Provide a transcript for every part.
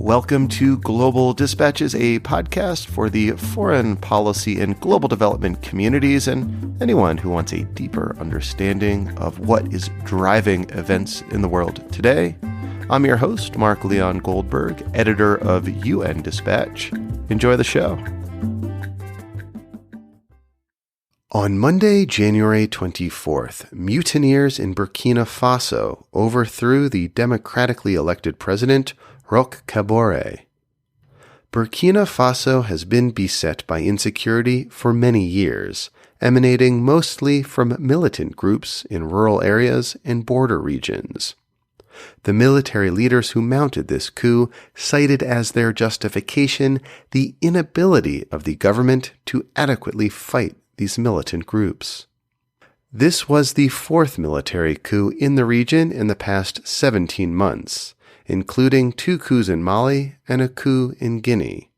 Welcome to Global Dispatches, a podcast for the foreign policy and global development communities and anyone who wants a deeper understanding of what is driving events in the world today. I'm your host, Mark Leon Goldberg, editor of UN Dispatch. Enjoy the show. On Monday, January 24th, mutineers in Burkina Faso overthrew the democratically elected president, Roch Kabore. Burkina Faso has been beset by insecurity for many years, emanating mostly from militant groups in rural areas and border regions. The military leaders who mounted this coup cited as their justification the inability of the government to adequately fight these militant groups. This was the fourth military coup in the region in the past 17 months, including 2 coups in Mali and a coup in Guinea.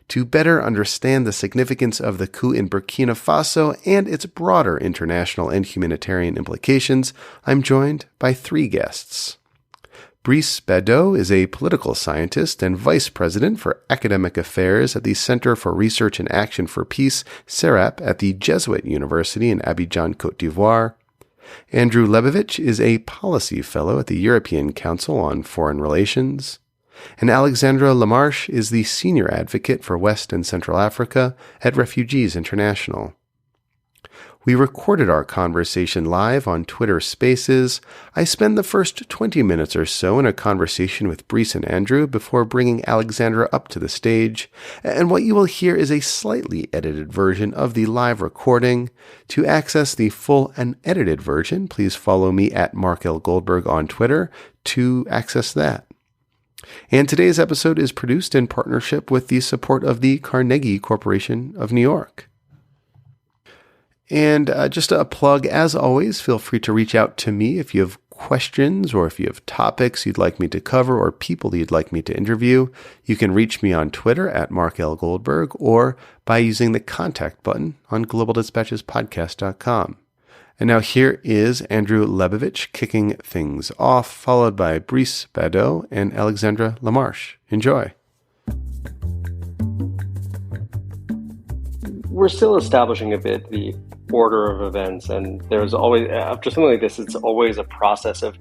To better understand the significance of the coup in Burkina Faso and its broader international and humanitarian implications, I'm joined by 3 guests. Brice Bado is a political scientist and vice president for academic affairs at the Center for Research and Action for Peace, CERAP, at the Jesuit University in Abidjan, Cote d'Ivoire. Andrew Lebovich is a policy fellow at the European Council on Foreign Relations. And Alexandra Lamarche is the senior advocate for West and Central Africa at Refugees International. We recorded our conversation live on Twitter Spaces. I spend the first 20 minutes or so in a conversation with Brice and Andrew before bringing Alexandra up to the stage, and what you will hear is a slightly edited version of the live recording. To access the full unedited version, please follow me at Mark L. Goldberg on Twitter to access that. And today's episode is produced in partnership with the support of the Carnegie Corporation of New York. And just a plug, as always, feel free to reach out to me if you have questions or if you have topics you'd like me to cover or people you'd like me to interview. You can reach me on Twitter at Mark L. Goldberg or by using the contact button on globaldispatchespodcast.com. And now here is Andrew Lebovich kicking things off, followed by Brice Bado and Alexandra Lamarche. Enjoy. We're still establishing a bit the order of events, and there's always, after something like this, it's always a process of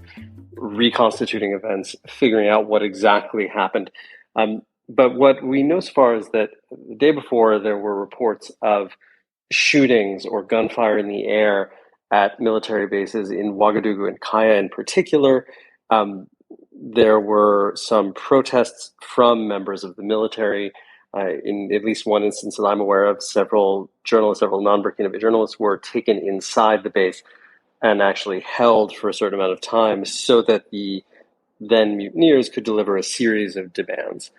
reconstituting events, figuring out what exactly happened. But what we know so far is that the day before there were reports of shootings or gunfire in the air at military bases in Ouagadougou and Kaya in particular. There were some protests from members of the military. In at least one instance that I'm aware of, several non-Burkina Faso journalists were taken inside the base and actually held for a certain amount of time so that the then mutineers could deliver a series of demands,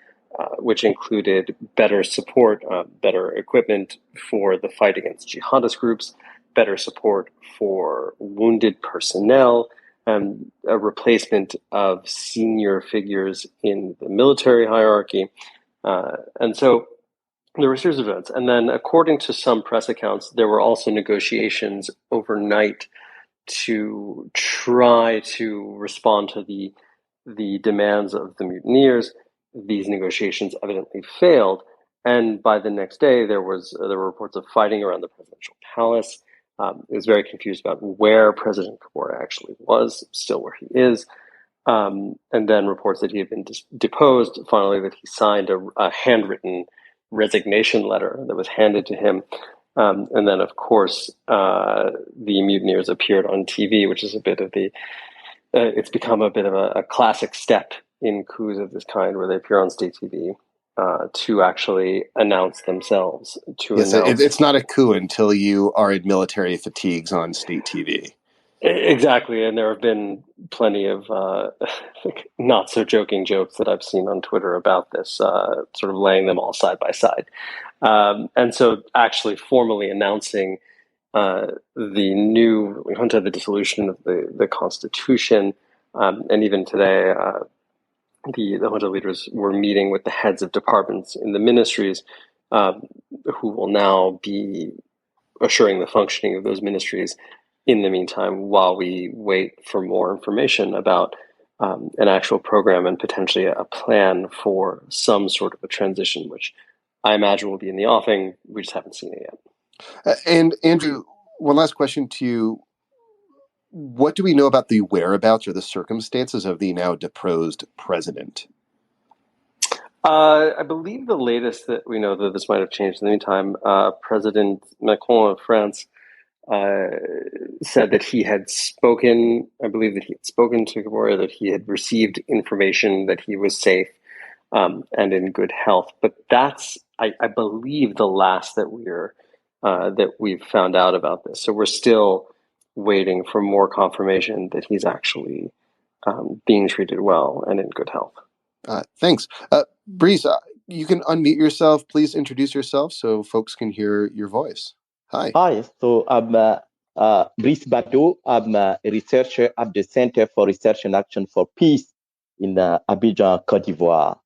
which included better support, better equipment for the fight against jihadist groups, better support for wounded personnel, and a replacement of senior figures in the military hierarchy. And so there were a series of events. And then, according to some press accounts, there were also negotiations overnight to try to respond to the demands of the mutineers. These negotiations evidently failed. And by the next day, there were reports of fighting around the presidential palace. It was very confused about where President Kabore actually was, still where he is. And then reports that he had been deposed, finally that he signed a handwritten resignation letter that was handed to him. And then, of course, the mutineers appeared on TV, which is a bit of it's become a bit of a classic step in coups of this kind, where they appear on state TV to actually announce themselves. It's not a coup until you are in military fatigues on state TV. Exactly, and there have been plenty of not so joking jokes that I've seen on Twitter about this, sort of laying them all side by side. And so actually formally announcing the junta, the dissolution of the Constitution, and even today, the junta leaders were meeting with the heads of departments in the ministries, who will now be assuring the functioning of those ministries in the meantime, while we wait for more information about an actual program and potentially a plan for some sort of a transition, which I imagine will be in the offing. We just haven't seen it yet. And Andrew, one last question to you. What do we know about the whereabouts or the circumstances of the now deposed president? I believe the latest that we know, that this might have changed in the meantime, President Macron of France uh, said that he had spoken, I believe that he had spoken to Kabore, that he had received information that he was safe and in good health. But that's, I believe, the last that we've found out about this. So we're still waiting for more confirmation that he's actually being treated well and in good health. Thanks. Brice, you can unmute yourself. Please introduce yourself so folks can hear your voice. Hi. Hi, so I'm Brice Bado. I'm a researcher at the Center for Research and Action for Peace in Abidjan, Cote d'Ivoire.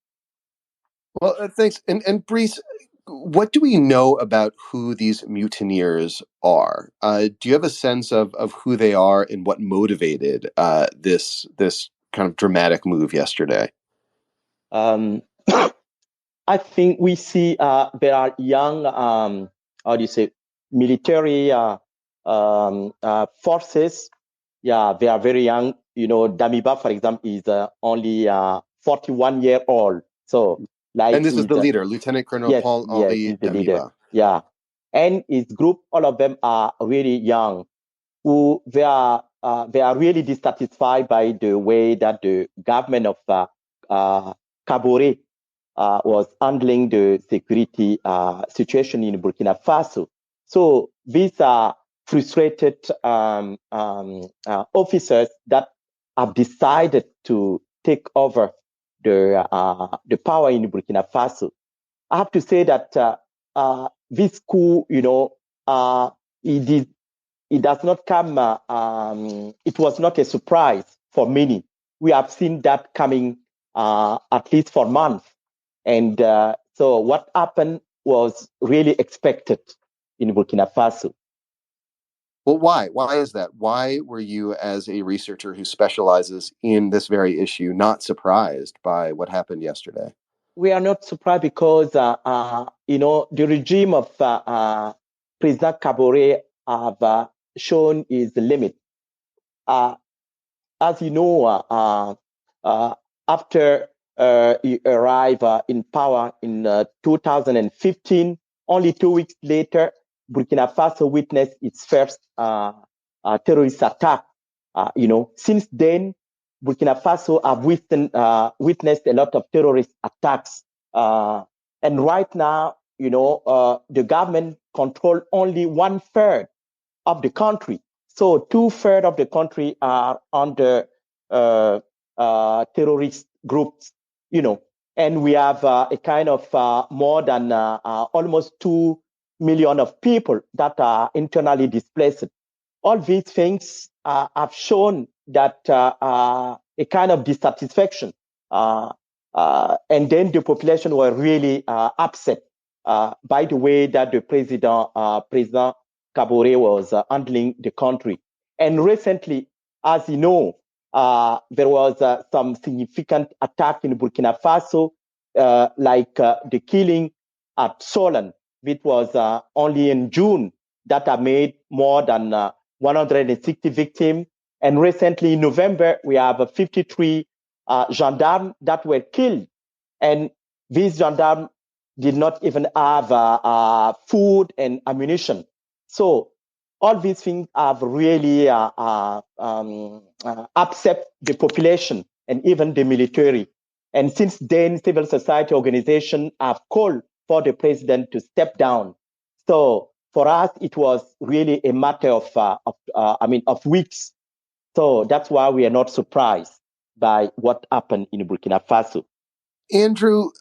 Well, thanks. And Brice, what do we know about who these mutineers are? Do you have a sense of who they are and what motivated this kind of dramatic move yesterday? I think we see there are young, how do you say, military forces. Yeah, they are very young. You know, Damiba, for example, is only 41 year old. So, like, and this is the leader, Lieutenant Colonel yes, Paul yes, Ali he's the Damiba. leader. Yeah, and his group, all of them are really young. Who they are really dissatisfied by the way that the government of Kabore was handling the security situation in Burkina Faso. So these are frustrated officers that have decided to take over the power in Burkina Faso. I have to say that this coup, you know, it does not come, it was not a surprise for many. We have seen that coming at least for months. And so what happened was really expected in Burkina Faso. Well, why? Why is that? Why were you, as a researcher who specializes in this very issue, not surprised by what happened yesterday? We are not surprised because, you know, the regime of President Kabore have shown its limit. As you know, after he arrived in power in 2015, only 2 weeks later, Burkina Faso witnessed its first terrorist attack. You know, since then, Burkina Faso have witnessed a lot of terrorist attacks. And right now, you know, the government control only 1/3 of the country. So 2/3 of the country are under terrorist groups, you know, and we have a kind of more than almost 2 million of people that are internally displaced. All these things have shown that a kind of dissatisfaction. And then the population were really upset by the way that the President Kabore was handling the country. And recently, as you know, there was some significant attack in Burkina Faso, like the killing at Solan, which was only in June, that have made more than 160 victims. And recently in November, we have 53 gendarmes that were killed. And these gendarmes did not even have food and ammunition. So all these things have really upset the population and even the military. And since then, civil society organizations have called for the president to step down. So for us, it was really a matter of weeks. So that's why we are not surprised by what happened in Burkina Faso. Andrew,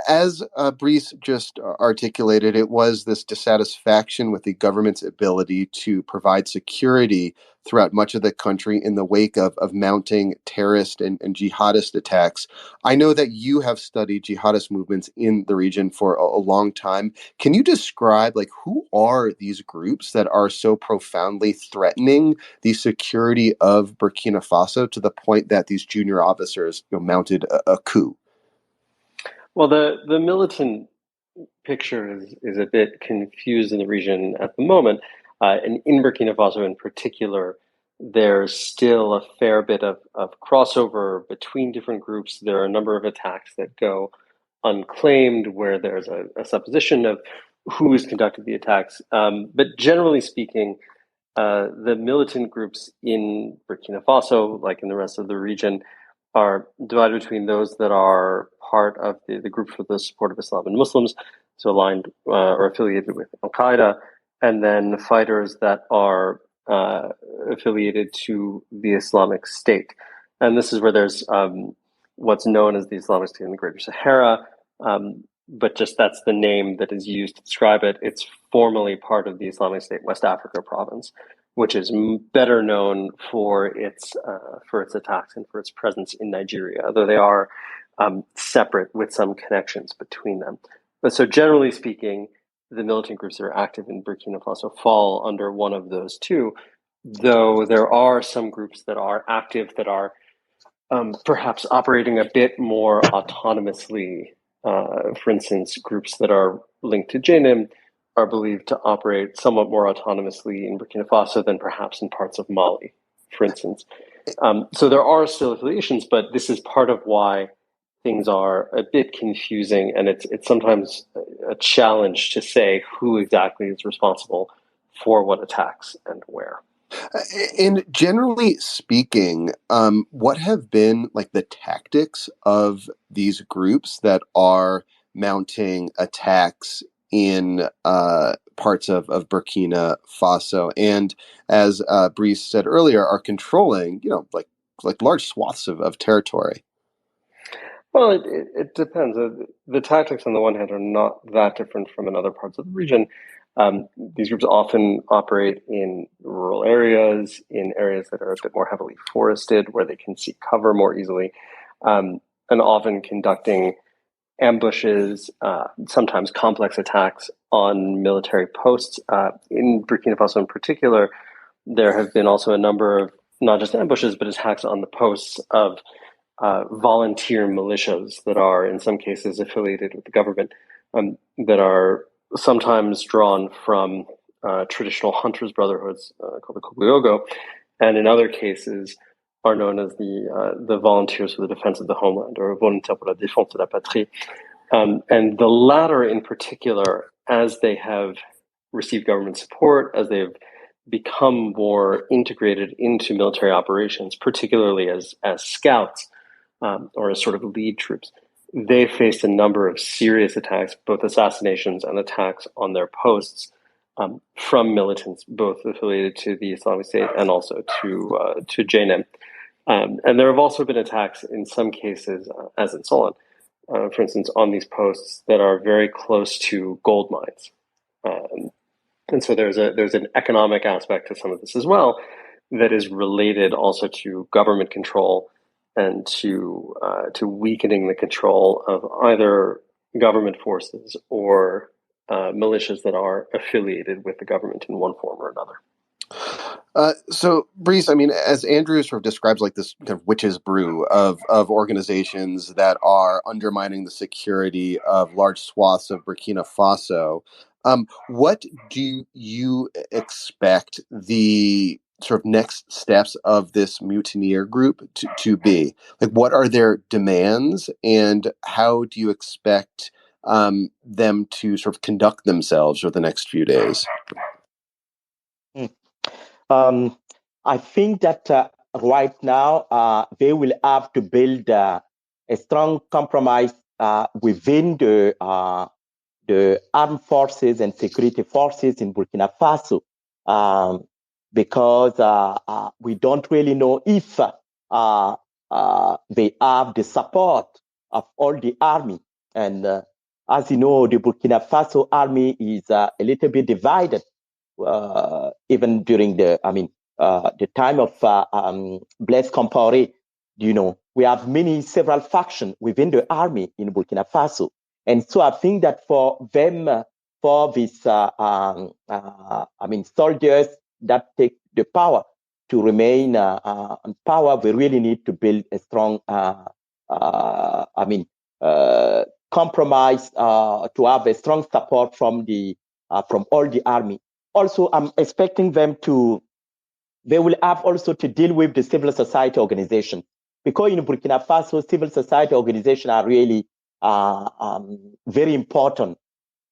As Brice just articulated, it was this dissatisfaction with the government's ability to provide security throughout much of the country in the wake of mounting terrorist and jihadist attacks. I know that you have studied jihadist movements in the region for a long time. Can you describe, who are these groups that are so profoundly threatening the security of Burkina Faso to the point that these junior officers mounted a coup? Well, the militant picture is a bit confused in the region at the moment. And in Burkina Faso in particular, there's still a fair bit of crossover between different groups. There are a number of attacks that go unclaimed where there's a supposition of who has conducted the attacks. But generally speaking, the militant groups in Burkina Faso, like in the rest of the region, are divided between those that are part of the group for the support of Islam and Muslims, so aligned or affiliated with Al Qaeda, and then fighters that are affiliated to the Islamic State. And this is where there's what's known as the Islamic State in the Greater Sahara, but just that's the name that is used to describe it. It's formally part of the Islamic State West Africa province, which is better known for its attacks and for its presence in Nigeria, though they are separate with some connections between them. But so generally speaking, the militant groups that are active in Burkina Faso fall under one of those two, though there are some groups that are active that are perhaps operating a bit more autonomously. For instance, groups that are linked to Jenim are believed to operate somewhat more autonomously in Burkina Faso than perhaps in parts of Mali, for instance. So there are still affiliations, but this is part of why things are a bit confusing, and it's sometimes a challenge to say who exactly is responsible for what attacks and where. And generally speaking, what have been the tactics of these groups that are mounting attacks in parts of Burkina Faso, and as Brice said earlier, are controlling large swaths of territory? Well, it depends. The tactics on the one hand are not that different from in other parts of the region. These groups often operate in rural areas, in areas that are a bit more heavily forested, where they can seek cover more easily, and often conducting ambushes, sometimes complex attacks on military posts. In Burkina Faso in particular, there have been also a number of not just ambushes, but attacks on the posts of volunteer militias that are in some cases affiliated with the government, that are sometimes drawn from traditional hunters' brotherhoods called the Coup, and in other cases are known as the Volunteers for the Defense of the Homeland, or Volontaires pour la Défense de la Patrie. And the latter in particular, as they have received government support, as they've become more integrated into military operations, particularly as scouts, or as sort of lead troops, they faced a number of serious attacks, both assassinations and attacks on their posts from militants, both affiliated to the Islamic State and also to Jenim. And there have also been attacks in some cases, as in Solon, for instance, on these posts that are very close to gold mines. And so there's an economic aspect to some of this as well that is related also to government control and to weakening the control of either government forces or militias that are affiliated with the government in one form or another. So, Brice, as Andrew sort of describes this kind of witch's brew of organizations that are undermining the security of large swaths of Burkina Faso, what do you expect the sort of next steps of this mutineer group to be? What are their demands, and how do you expect them to sort of conduct themselves over the next few days? I think that right now they will have to build a strong compromise within the armed forces and security forces in Burkina Faso, because we don't really know if they have the support of all the army. And as you know, the Burkina Faso army is a little bit divided, even during the time of Blaise Compaoré. We have several factions within the army in Burkina Faso. And so I think that for them, for these, soldiers that take the power to remain on power, we really need to build a strong, compromise, to have a strong support from all the army. Also, I'm expecting they will have also to deal with the civil society organization, because in Burkina Faso, civil society organizations are really very important.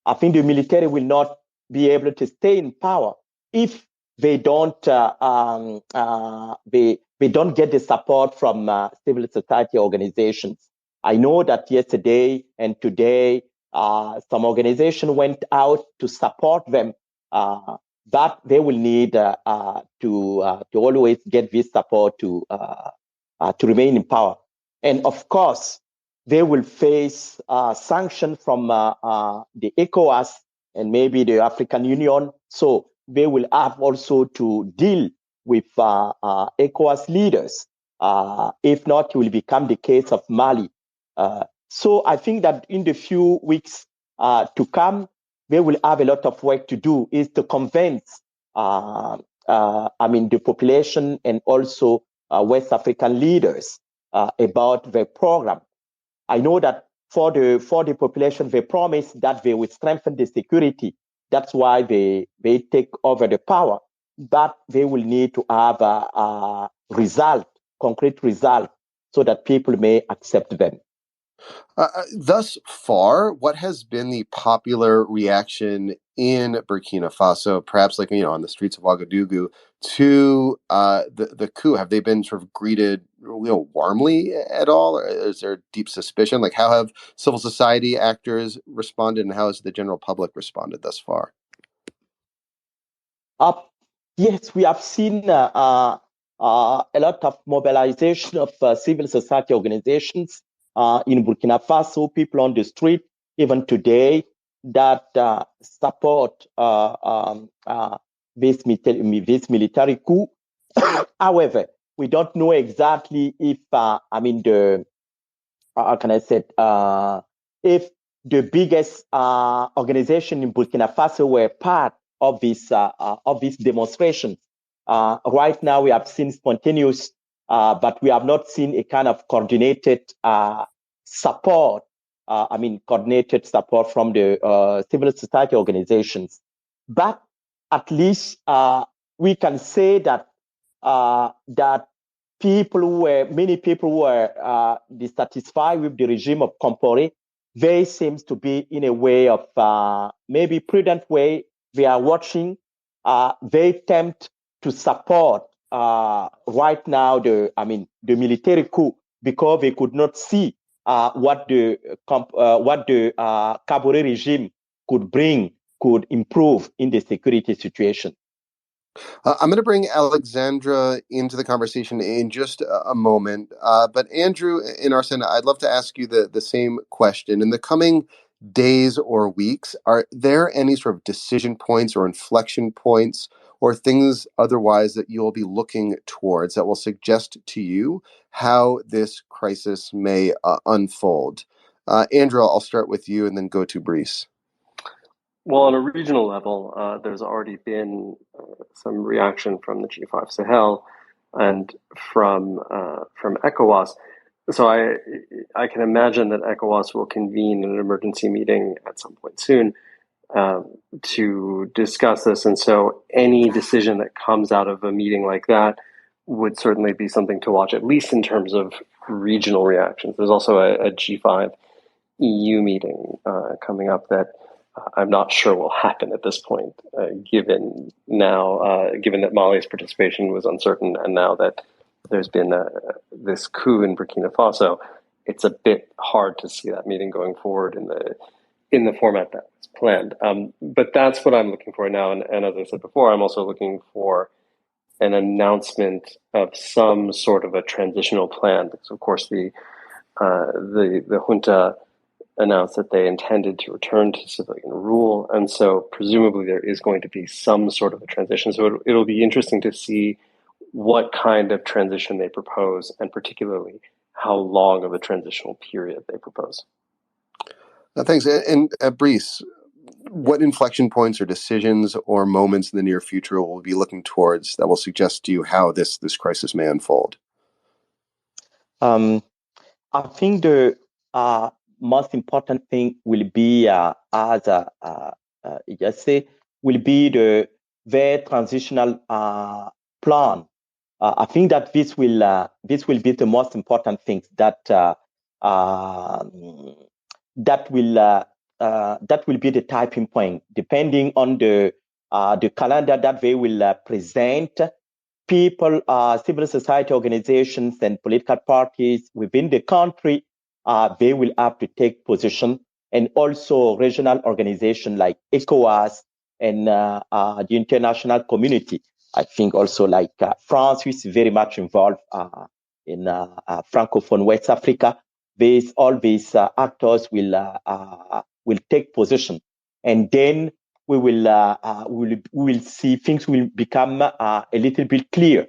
I think the military will not be able to stay in power if they don't they don't get the support from civil society organizations. I know that yesterday and today some organization went out to support them, but they will need to always get this support to remain in power. And of course, they will face sanctions from the ECOWAS and maybe the African Union. So they will have also to deal with ECOWAS leaders. If not, it will become the case of Mali. So I think that in the few weeks to come, they will have a lot of work to do, is to convince the population and also West African leaders about the program. I know that for the population, they promise that they will strengthen the security. That's why they take over the power. But they will need to have a result, concrete result, so that people may accept them. Thus far, what has been the popular reaction in Burkina Faso, perhaps on the streets of Ouagadougou, to the coup? Have they been sort of greeted warmly at all? Or is there deep suspicion? How have civil society actors responded, and how has the general public responded thus far? Yes, we have seen a lot of mobilization of civil society organizations in Burkina Faso, people on the street, even today, that support this military coup. However, we don't know exactly if, if the biggest organization in Burkina Faso were part of this demonstration. Right now, we have seen spontaneous, but we have not seen a kind of coordinated support. Coordinated support from the civil society organizations. But at least we can say that that many people were dissatisfied with the regime of Compaoré. They seems to be in a way of maybe prudent way. They are watching. They attempt to support right now the military coup, because they could not see what the Kabore regime could improve in the security situation. I'm going to bring Alexandra into the conversation in just a moment. But Andrew, in Arsene, I'd love to ask you the same question. In the coming days or weeks, are there any sort of decision points or inflection points or things otherwise that you'll be looking towards that will suggest to you how this crisis may unfold? Andrew, I'll start with you and then go to Brice. Well, on a regional level, there's already been some reaction from the G5 Sahel and from ECOWAS. So I can imagine that ECOWAS will convene an emergency meeting at some point soon to discuss this. And so any decision that comes out of a meeting like that would certainly be something to watch, at least in terms of regional reactions. There's also a G5 EU meeting coming up that I'm not sure will happen at this point, given that Mali's participation was uncertain, and now that there's been this coup in Burkina Faso, it's a bit hard to see that meeting going forward in the format that was planned. But that's what I'm looking for now, and as I said before, I'm also looking for an announcement of some sort of a transitional plan, because of course the junta announced that they intended to return to civilian rule. And so presumably there is going to be some sort of a transition. So it'll be interesting to see what kind of transition they propose, and particularly how long of a transitional period they propose. Thanks. And Brice, what inflection points or decisions or moments in the near future will we be looking towards that will suggest to you how this crisis may unfold? I think the most important thing will be, will be the transitional plan. I think that this will be the most important thing that will be the typing point, depending on the calendar that they will present. People, civil society organizations, and political parties within the country, they will have to take position, and also regional organizations like ECOWAS and the international community. I think also like France, which is very much involved in Francophone West Africa. All these actors will take position, and then we will see things will become a little bit clear.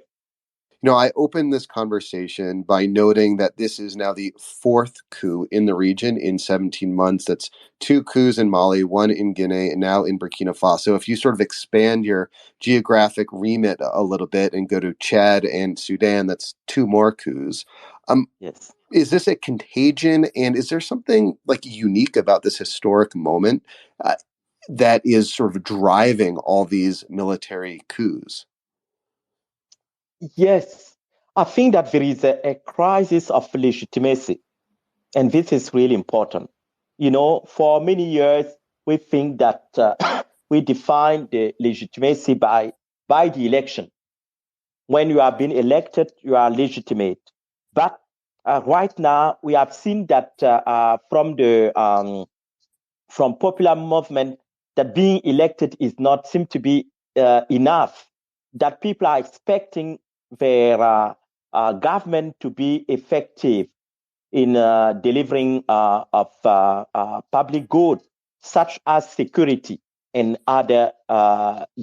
I opened this conversation by noting that this is now the fourth coup in the region in 17 months. That's 2 coups in Mali, 1 in Guinea, and now in Burkina Faso. If you sort of expand your geographic remit a little bit and go to Chad and Sudan, that's 2 more coups. Yes. Is this a contagion? And is there something like unique about this historic moment that is sort of driving all these military coups? Yes, I think that there is a crisis of legitimacy, and this is really important. For many years, we think that we define the legitimacy by the election. When you have been elected, you are legitimate. But right now, we have seen that from popular movement, that being elected is not seem to be enough. That people are expecting their government to be effective in delivering of public goods, such as security and other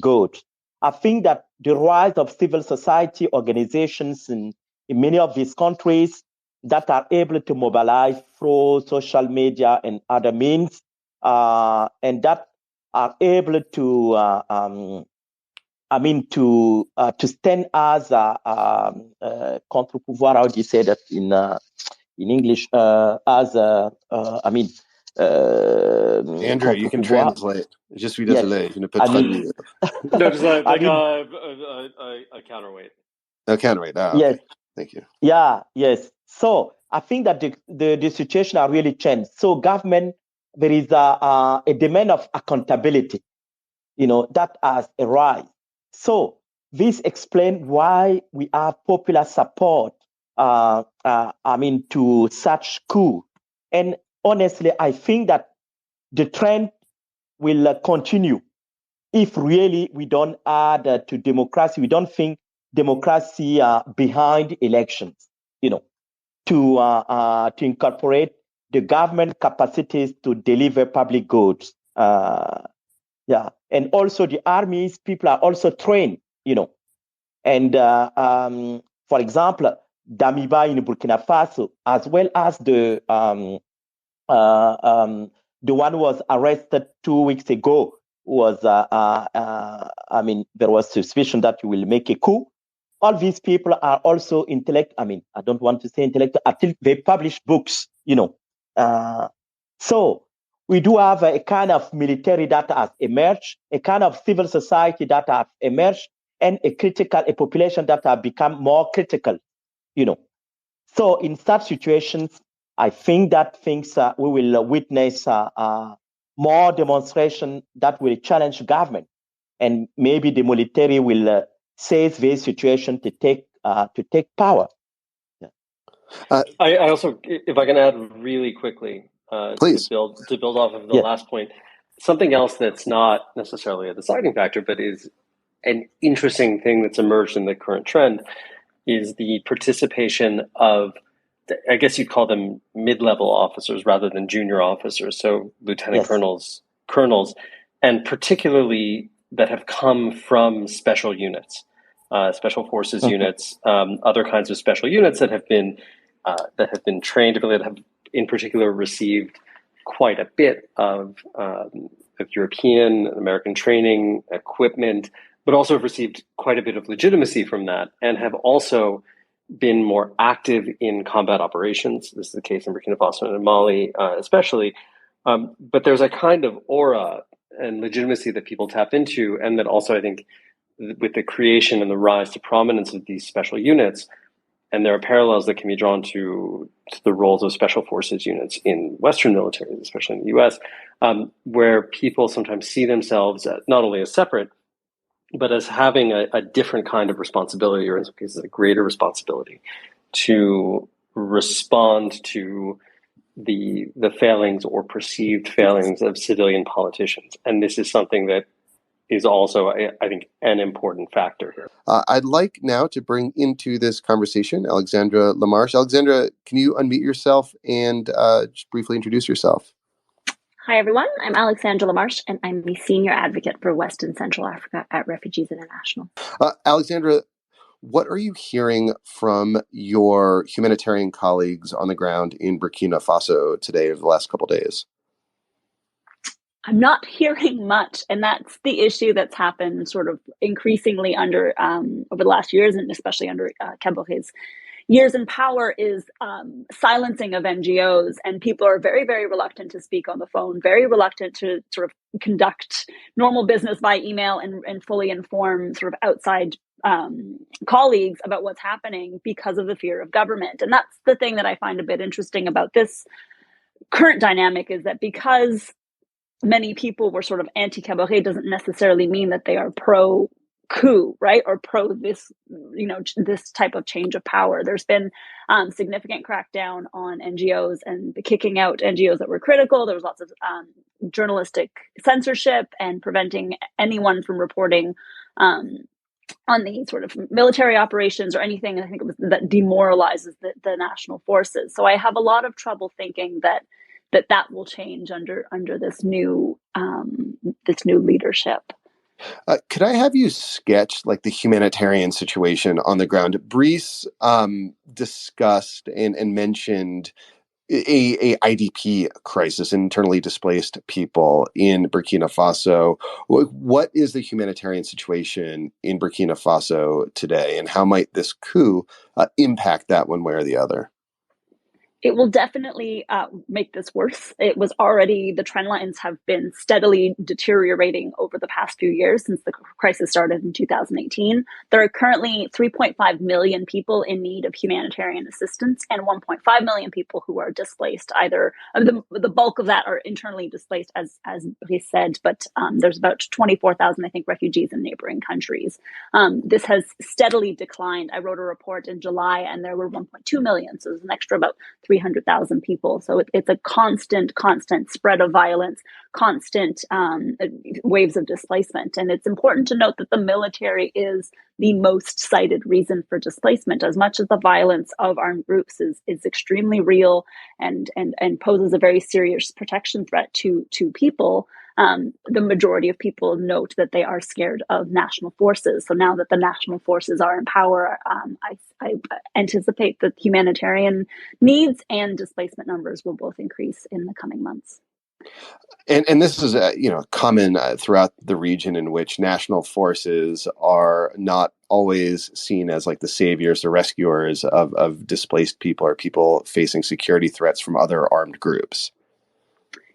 goods. I think that the rise of civil society organizations in many of these countries that are able to mobilize through social media and other means, and that are able to to stand as contre-pouvoir. How do you say that in English? Andrew, you can translate. Je suis désolé, je ne peux traduire. No, just a counterweight. A counterweight. Yes. Okay. Thank you. Yeah. Yes. So I think that the situation are really changed. So government, there is a demand of accountability, that has arisen. So this explains why we have popular support, to such coup. And honestly, I think that the trend will continue if really we don't add to democracy. We don't think democracy behind elections, to incorporate the government capacities to deliver public goods. And also the armies, people are also trained, And for example, Damiba in Burkina Faso, as well as the one who was arrested 2 weeks ago, was there was suspicion that he will make a coup. All these people are also I don't want to say intellectual until they publish books, So we do have a kind of military that has emerged, a kind of civil society that have emerged, and a population that have become more critical, So in such situations, I think that we will witness more demonstration that will challenge government, and maybe the military will seize this situation to take power. Yeah. I also, if I can add really quickly, please, to build off of the last point, something else that's not necessarily a deciding factor, but is an interesting thing that's emerged in the current trend, is the participation of I guess you'd call them mid-level officers rather than junior officers, so lieutenant colonels, and particularly that have come from special units, special forces units, other kinds of special units that have been trained, that have in particular received quite a bit of European and American training, equipment, but also have received quite a bit of legitimacy from that, and have also been more active in combat operations. This is the case in Burkina Faso and in Mali, especially. But there's a kind of aura and legitimacy that people tap into, and that also, I think, with the creation and the rise to prominence of these special units, and there are parallels that can be drawn to the roles of special forces units in Western militaries, especially in the US, where people sometimes see themselves not only as separate, but as having a different kind of responsibility, or in some cases a greater responsibility, to respond to the failings or perceived failings of civilian politicians. And this is something that is also, I think, an important factor here. I'd like now to bring into this conversation Alexandra Lamarche. Alexandra, can you unmute yourself and just briefly introduce yourself? Hi, everyone. I'm Alexandra Lamarche, and I'm the Senior Advocate for West and Central Africa at Refugees International. Alexandra, what are you hearing from your humanitarian colleagues on the ground in Burkina Faso today, over the last couple of days? I'm not hearing much, and that's the issue that's happened sort of increasingly under over the last years, and especially under Kabore's years in power, is silencing of NGOs, and people are very, very reluctant to speak on the phone, very reluctant to sort of conduct normal business by email and fully inform sort of outside colleagues about what's happening because of the fear of government. And that's the thing that I find a bit interesting about this current dynamic, is that because many people were sort of anti-Kabore doesn't necessarily mean that they are pro-coup, right? Or pro this, this type of change of power. There's been significant crackdown on NGOs and the kicking out NGOs that were critical. There was lots of journalistic censorship and preventing anyone from reporting on the sort of military operations or anything, I think it was, that demoralizes the national forces. So I have a lot of trouble thinking that will change under this new leadership. Could I have you sketch like the humanitarian situation on the ground? Brice discussed and mentioned a IDP crisis, internally displaced people in Burkina Faso. What is the humanitarian situation in Burkina Faso today, and how might this coup impact that one way or the other? It will definitely make this worse. It was already, the trend lines have been steadily deteriorating over the past few years since the crisis started in 2018. There are currently 3.5 million people in need of humanitarian assistance and 1.5 million people who are displaced. Either the bulk of that are internally displaced, as he said, but there's about 24,000, I think, refugees in neighboring countries. This has steadily declined. I wrote a report in July, and there were 1.2 million, so there's an extra about 300,000 people. So it's a constant spread of violence, constant waves of displacement. And it's important to note that the military is the most cited reason for displacement, as much as the violence of armed groups is extremely real and poses a very serious protection threat to people. The majority of people note that they are scared of national forces. So now that the national forces are in power, I anticipate that humanitarian needs and displacement numbers will both increase in the coming months. And this is common throughout the region, in which national forces are not always seen as like the saviors or rescuers of displaced people or people facing security threats from other armed groups.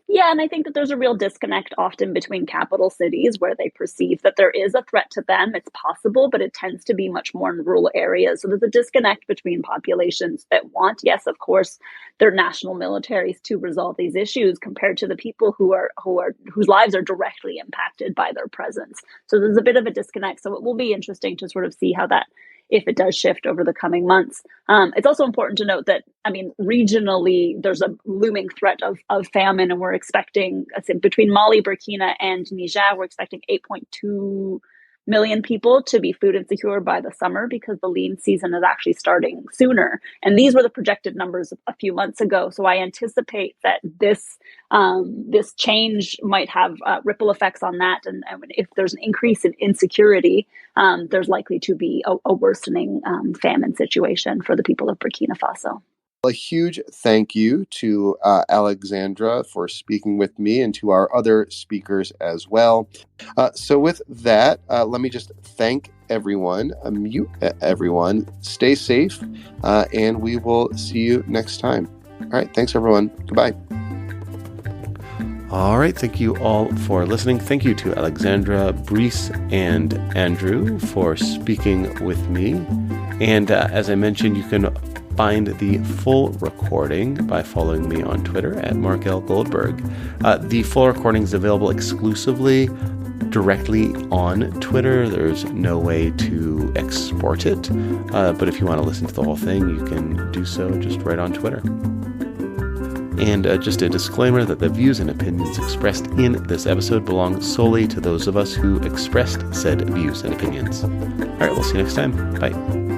Yeah, and I think that there's a real disconnect often between capital cities, where they perceive that there is a threat to them. It's possible, but it tends to be much more in rural areas. So there's a disconnect between populations that want, yes, of course, their national militaries to resolve these issues, compared to the people whose lives are directly impacted by their presence. So there's a bit of a disconnect. So it will be interesting to sort of see how that, if it does shift over the coming months. It's also important to note that, regionally, there's a looming threat of famine, and we're expecting, between Mali, Burkina, and Niger, we're expecting 8.2 million people to be food insecure by the summer, because the lean season is actually starting sooner. And these were the projected numbers a few months ago. So I anticipate that this change might have ripple effects on that. And if there's an increase in insecurity, there's likely to be a worsening famine situation for the people of Burkina Faso. A huge thank you to Alexandra for speaking with me, and to our other speakers as well. So with that, let me just thank everyone, everyone. Stay safe, and we will see you next time. All right, thanks everyone. Goodbye. All right, thank you all for listening. Thank you to Alexandra, Brice, and Andrew for speaking with me. And as I mentioned, you can find the full recording by following me on Twitter at Mark L. Goldberg. The full recording is available exclusively directly on Twitter. There's no way to export it, but if you want to listen to the whole thing, you can do so just right on Twitter. And just a disclaimer that the views and opinions expressed in this episode belong solely to those of us who expressed said views and opinions. All right, we'll see you next time. Bye.